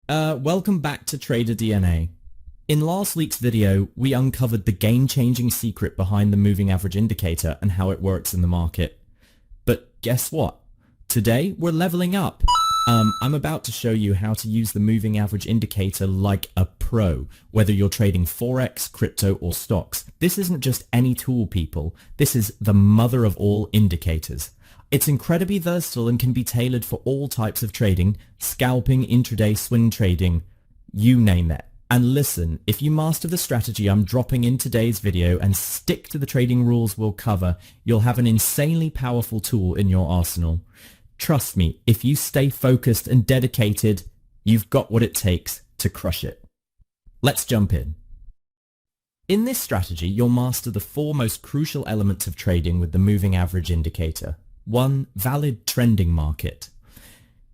Welcome back to Trader DNA. In last week's video, we uncovered the game-changing secret behind the moving average indicator and how it works in the market. But guess what? Today, we're leveling up. I'm about to show you how to use the moving average indicator like a pro, whether you're trading Forex, crypto, or stocks. This isn't just any tool, people. This is the mother of all indicators. It's incredibly versatile and can be tailored for all types of trading, scalping, intraday, swing trading, you name it. And listen, if you master the strategy I'm dropping in today's video and stick to the trading rules we'll cover, you'll have an insanely powerful tool in your arsenal. Trust me, if you stay focused and dedicated, you've got what it takes to crush it. Let's jump in. In this strategy, you'll master the four most crucial elements of trading with the moving average indicator. 1. Valid trending market.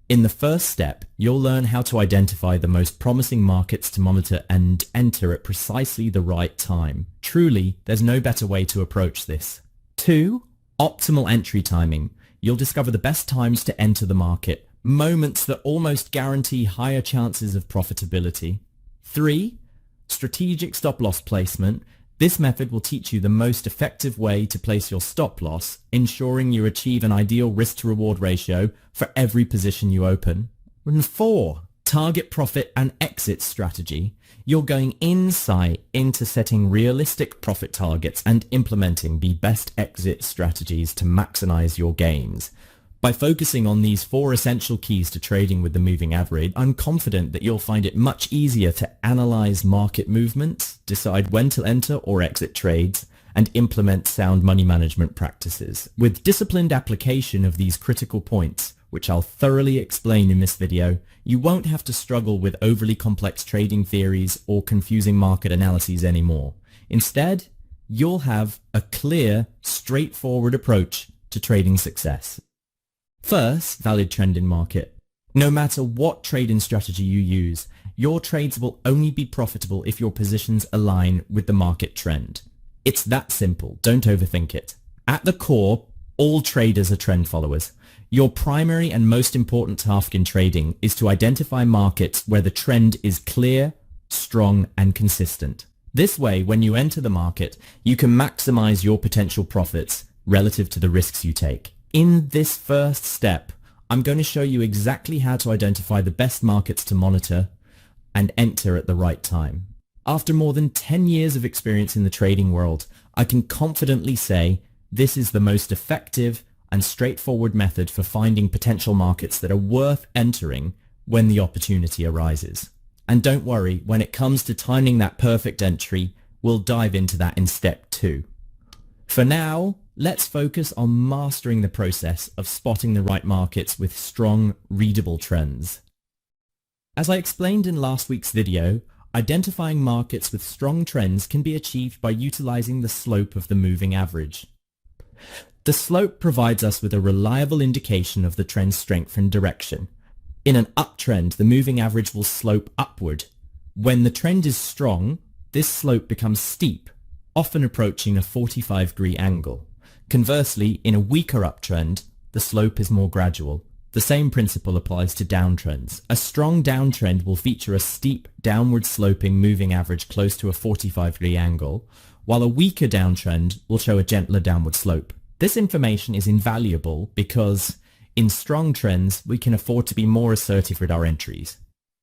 In the first step, you'll learn how to identify the most promising markets to monitor and enter at precisely the right time. Truly, there's no better way to approach this. 2. Optimal entry timing. You'll discover the best times to enter the market, moments that almost guarantee higher chances of profitability. 3. Strategic stop-loss placement. This method will teach you the most effective way to place your stop-loss, ensuring you achieve an ideal risk-to-reward ratio for every position you open. And 4. Target profit and exit strategy. You're going insight into setting realistic profit targets and implementing the best exit strategies to maximize your gains. By focusing on these 4 essential keys to trading with the moving average, I'm confident that you'll find it much easier to analyze market movements, decide when to enter or exit trades, and implement sound money management practices. With disciplined application of these critical points, which I'll thoroughly explain in this video, you won't have to struggle with overly complex trading theories or confusing market analyses anymore. Instead, you'll have a clear, straightforward approach to trading success. First, valid trending market. No matter what trading strategy you use, your trades will only be profitable if your positions align with the market trend. It's that simple, don't overthink it. At the core, all traders are trend followers. Your primary and most important task in trading is to identify markets where the trend is clear, strong, and consistent. This way, when you enter the market, you can maximize your potential profits relative to the risks you take. In this first step, I'm going to show you exactly how to identify the best markets to monitor and enter at the right time. After more than 10 years of experience in the trading world, I can confidently say this is the most effective and straightforward method for finding potential markets that are worth entering when the opportunity arises. And don't worry, when it comes to timing that perfect entry, we'll dive into that in step 2. For now, let's focus on mastering the process of spotting the right markets with strong, readable trends. As I explained in last week's video, identifying markets with strong trends can be achieved by utilizing the slope of the moving average. The slope provides us with a reliable indication of the trend's strength and direction. In an uptrend, the moving average will slope upward. When the trend is strong, this slope becomes steep, often approaching a 45-degree angle. Conversely, in a weaker uptrend, the slope is more gradual. The same principle applies to downtrends. A strong downtrend will feature a steep, downward sloping moving average close to a 45-degree angle, while a weaker downtrend will show a gentler downward slope. This information is invaluable because in strong trends, we can afford to be more assertive with our entries.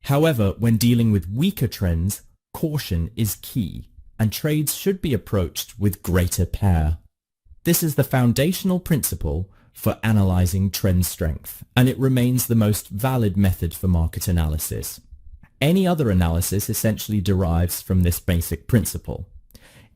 However, when dealing with weaker trends, caution is key, and trades should be approached with greater care. This is the foundational principle for analyzing trend strength, and it remains the most valid method for market analysis. Any other analysis essentially derives from this basic principle.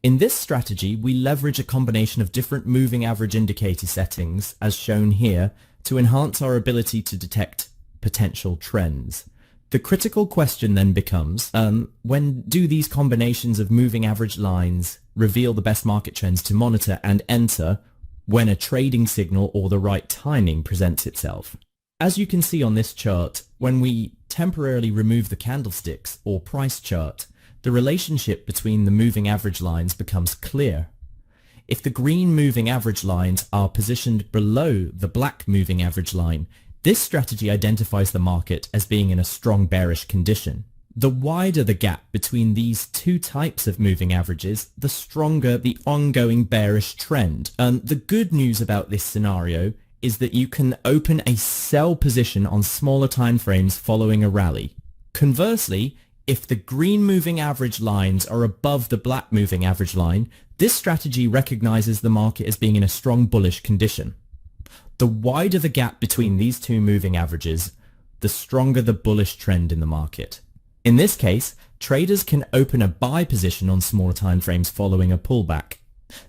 In this strategy, we leverage a combination of different moving average indicator settings, as shown here, to enhance our ability to detect potential trends. The critical question then becomes, when do these combinations of moving average lines reveal the best market trends to monitor and enter when a trading signal or the right timing presents itself? As you can see on this chart, when we temporarily remove the candlesticks or price chart, the relationship between the moving average lines becomes clear. If the green moving average lines are positioned below the black moving average line, This strategy identifies the market as being in a strong bearish condition. The wider the gap between these two types of moving averages, the stronger the ongoing bearish trend. The good news about this scenario is that you can open a sell position on smaller time frames following a rally. Conversely, if the green moving average lines are above the black moving average line, this strategy recognizes the market as being in a strong bullish condition. The wider the gap between these two moving averages, the stronger the bullish trend in the market. In this case, traders can open a buy position on smaller time frames following a pullback.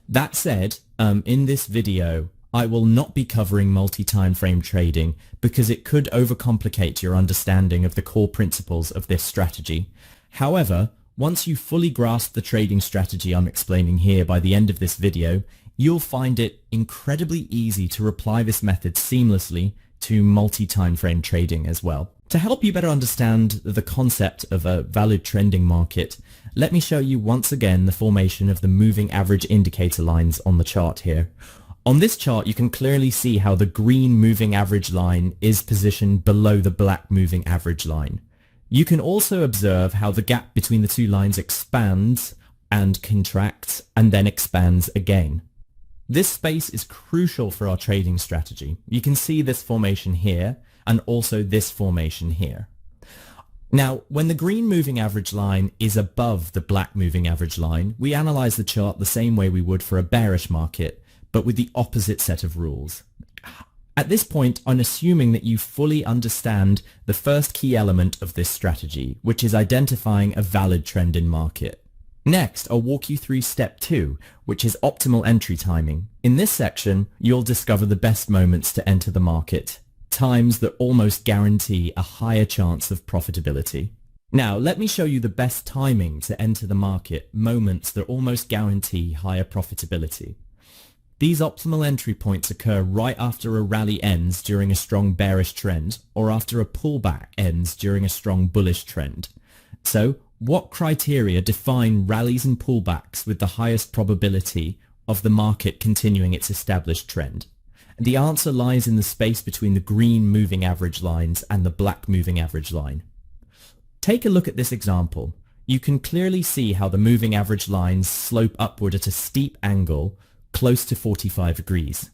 That said, in this video, I will not be covering multi-time frame trading because it could overcomplicate your understanding of the core principles of this strategy. However, once you fully grasp the trading strategy I'm explaining here by the end of this video, you'll find it incredibly easy to apply this method seamlessly to multi-time frame trading as well. To help you better understand the concept of a valid trending market, let me show you once again the formation of the moving average indicator lines on the chart here. On this chart, you can clearly see how the green moving average line is positioned below the black moving average line. You can also observe how the gap between the two lines expands and contracts and then expands again. This space is crucial for our trading strategy. You can see this formation here and also this formation here. Now, when the green moving average line is above the black moving average line, we analyze the chart the same way we would for a bearish market, but with the opposite set of rules. At this point, I'm assuming that you fully understand the first key element of this strategy, which is identifying a valid trend in market. Next, I'll walk you through step 2, which is optimal entry timing. In this section, you'll discover the best moments to enter the market, times that almost guarantee a higher chance of profitability. Now, let me show you the best timing to enter the market, moments that almost guarantee higher profitability. These optimal entry points occur right after a rally ends during a strong bearish trend or after a pullback ends during a strong bullish trend. So, what criteria define rallies and pullbacks with the highest probability of the market continuing its established trend? The answer lies in the space between the green moving average lines and the black moving average line. Take a look at this example. You can clearly see how the moving average lines slope upward at a steep angle close to 45 degrees.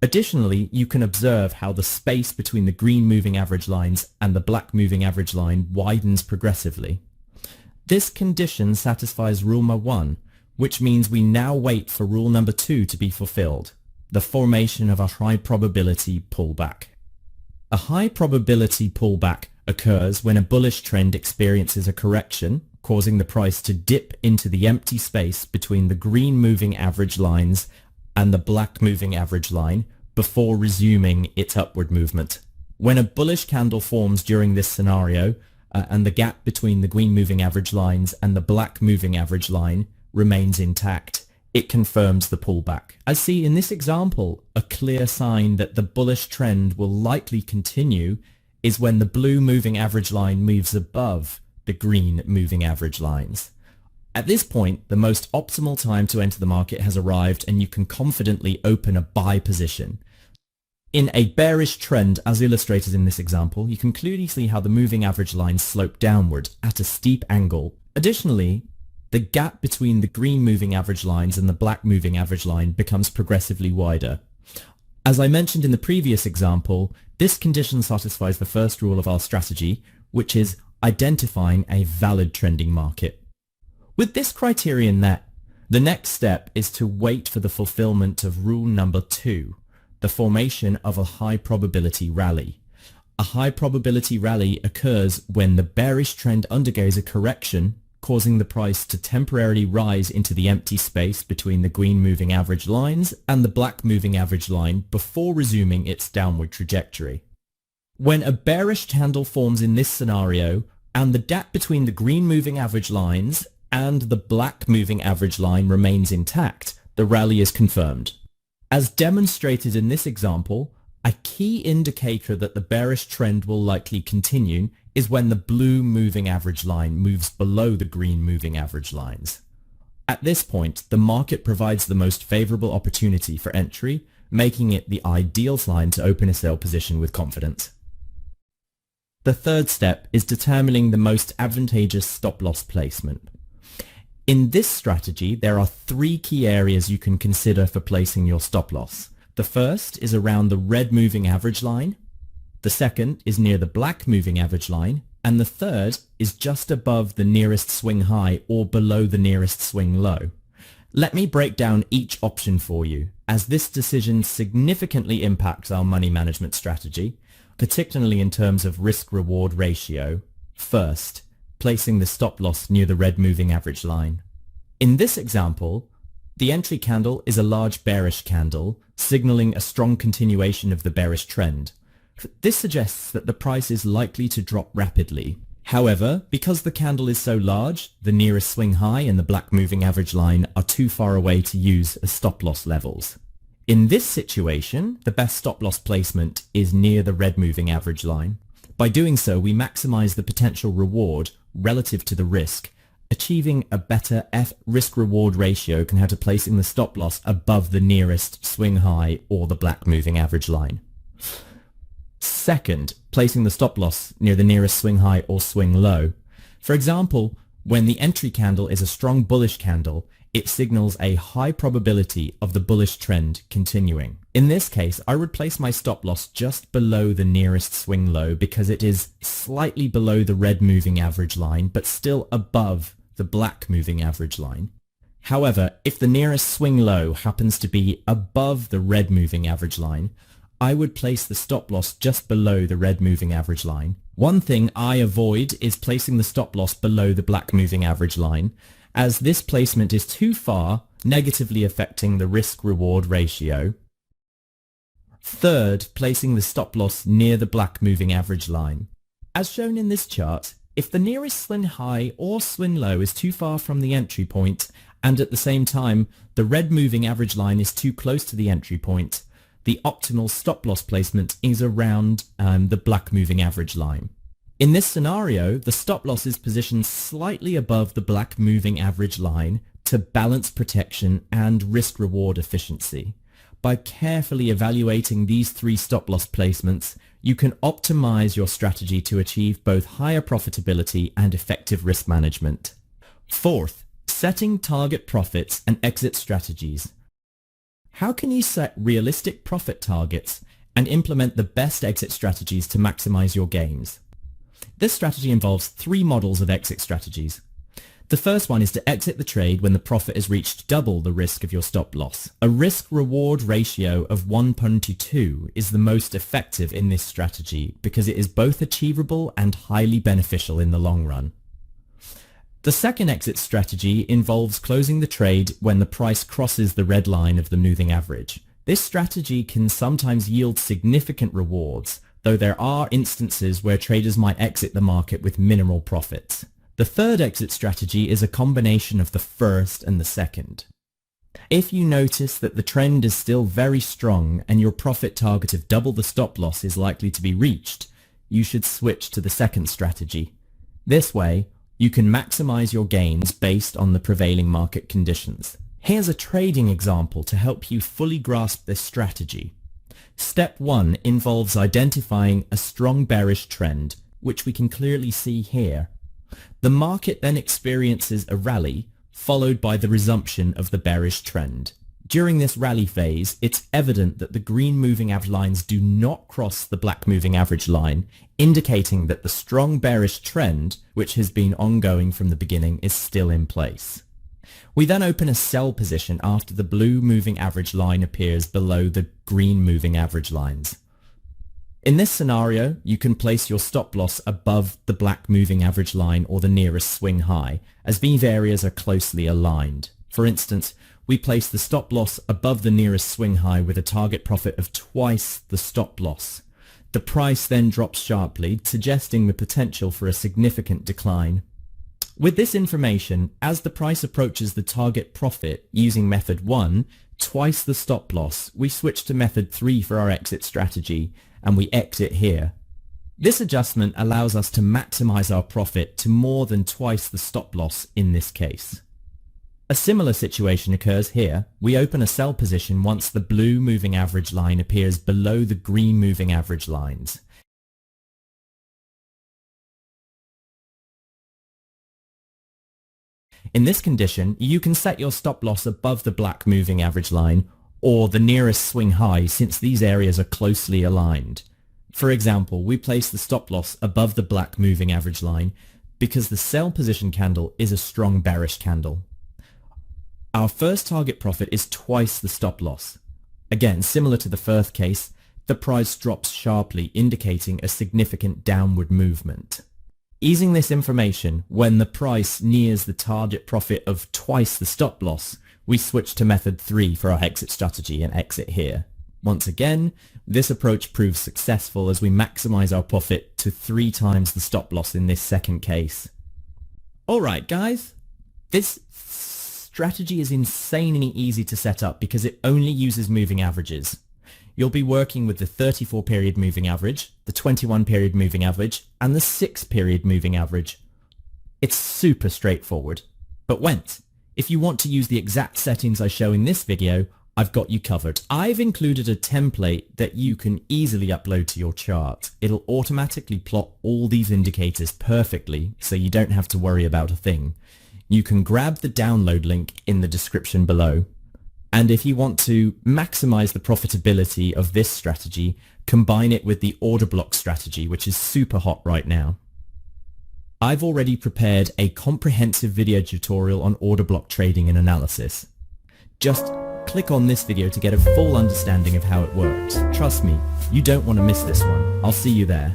Additionally, you can observe how the space between the green moving average lines and the black moving average line widens progressively. This condition satisfies rule number 1, which means we now wait for rule number 2 to be fulfilled, the formation of a high probability pullback. A high probability pullback occurs when a bullish trend experiences a correction, causing the price to dip into the empty space between the green moving average lines and the black moving average line before resuming its upward movement. When a bullish candle forms during this scenario and the gap between the green moving average lines and the black moving average line remains intact, it confirms the pullback. As seen in this example, a clear sign that the bullish trend will likely continue is when the blue moving average line moves above the green moving average lines. At this point, the most optimal time to enter the market has arrived and you can confidently open a buy position. In a bearish trend, as illustrated in this example, you can clearly see how the moving average lines slope downward at a steep angle. Additionally, the gap between the green moving average lines and the black moving average line becomes progressively wider. As I mentioned in the previous example, this condition satisfies the first rule of our strategy, which is identifying a valid trending market. With this criterion met, the next step is to wait for the fulfillment of rule number 2, the formation of a high probability rally. A high probability rally occurs when the bearish trend undergoes a correction, causing the price to temporarily rise into the empty space between the green moving average lines and the black moving average line before resuming its downward trajectory. When a bearish candle forms in this scenario, and the gap between the green moving average lines and the black moving average line remains intact, the rally is confirmed. As demonstrated in this example, a key indicator that the bearish trend will likely continue is when the blue moving average line moves below the green moving average lines. At this point, the market provides the most favorable opportunity for entry, making it the ideal time to open a sell position with confidence. The third step is determining the most advantageous stop-loss placement. In this strategy, there are three key areas you can consider for placing your stop-loss. The first is around the red moving average line. The second is near the black moving average line. And the third is just above the nearest swing high or below the nearest swing low. Let me break down each option for you, as this decision significantly impacts our money management strategy, particularly in terms of risk-reward ratio. First, placing the stop-loss near the red moving average line. In this example, the entry candle is a large bearish candle, signaling a strong continuation of the bearish trend. This suggests that the price is likely to drop rapidly. However, because the candle is so large, the nearest swing high and the black moving average line are too far away to use as stop-loss levels. In this situation, the best stop-loss placement is near the red moving average line. By doing so, we maximize the potential reward relative to the risk, achieving a better risk-reward ratio compared to placing the stop-loss above the nearest swing high or the black moving average line. Second, placing the stop-loss near the nearest swing high or swing low. For example, when the entry candle is a strong bullish candle, it signals a high probability of the bullish trend continuing. In this case, I would place my stop-loss just below the nearest swing low because it is slightly below the red moving average line, but still above the black moving average line. However, if the nearest swing low happens to be above the red moving average line, I would place the stop-loss just below the red moving average line. One thing I avoid is placing the stop-loss below the black moving average line, as this placement is too far, negatively affecting the risk-reward ratio. Third, placing the stop-loss near the black moving average line. As shown in this chart, if the nearest swing high or swing low is too far from the entry point, and at the same time the red moving average line is too close to the entry point, the optimal stop-loss placement is around the black moving average line. In this scenario, the stop-loss is positioned slightly above the black moving average line to balance protection and risk-reward efficiency. By carefully evaluating these three stop-loss placements, you can optimize your strategy to achieve both higher profitability and effective risk management. Fourth, setting target profits and exit strategies. How can you set realistic profit targets and implement the best exit strategies to maximize your gains? This strategy involves three models of exit strategies. The first one is to exit the trade when the profit has reached double the risk of your stop loss. A risk-reward ratio of 1:2 is the most effective in this strategy because it is both achievable and highly beneficial in the long run. The second exit strategy involves closing the trade when the price crosses the red line of the moving average. This strategy can sometimes yield significant rewards, though there are instances where traders might exit the market with minimal profits. The third exit strategy is a combination of the first and the second. If you notice that the trend is still very strong and your profit target of double the stop loss is likely to be reached, you should switch to the second strategy. This way, you can maximize your gains based on the prevailing market conditions. Here's a trading example to help you fully grasp this strategy. Step 1 involves identifying a strong bearish trend, which we can clearly see here. The market then experiences a rally, followed by the resumption of the bearish trend. During this rally phase, it's evident that the green moving average lines do not cross the black moving average line, indicating that the strong bearish trend, which has been ongoing from the beginning, is still in place. We then open a sell position after the blue moving average line appears below the green moving average lines. In this scenario, you can place your stop loss above the black moving average line or the nearest swing high, as these areas are closely aligned. For instance, we place the stop loss above the nearest swing high with a target profit of twice the stop loss. The price then drops sharply, suggesting the potential for a significant decline. With this information, as the price approaches the target profit using method 1, twice the stop loss, we switch to method 3 for our exit strategy, and we exit here. This adjustment allows us to maximize our profit to more than twice the stop loss in this case. A similar situation occurs here. We open a sell position once the blue moving average line appears below the green moving average lines. In this condition, you can set your stop loss above the black moving average line or the nearest swing high since these areas are closely aligned. For example, we place the stop loss above the black moving average line because the sell position candle is a strong bearish candle. Our first target profit is twice the stop loss. Again, similar to the first case, the price drops sharply, indicating a significant downward movement. Using this information, when the price nears the target profit of twice the stop loss, we switch to method 3 for our exit strategy and exit here. Once again, this approach proves successful as we maximize our profit to 3 times the stop loss in this second case. Alright guys, this strategy is insanely easy to set up because it only uses moving averages. You'll be working with the 34 period moving average, the 21 period moving average, and the 6 period moving average. It's super straightforward. But wait, if you want to use the exact settings I show in this video, I've got you covered. I've included a template that you can easily upload to your chart. It'll automatically plot all these indicators perfectly, so you don't have to worry about a thing. You can grab the download link in the description below. And if you want to maximize the profitability of this strategy, combine it with the order block strategy, which is super hot right now. I've already prepared a comprehensive video tutorial on order block trading and analysis. Just click on this video to get a full understanding of how it works. Trust me, you don't want to miss this one. I'll see you there.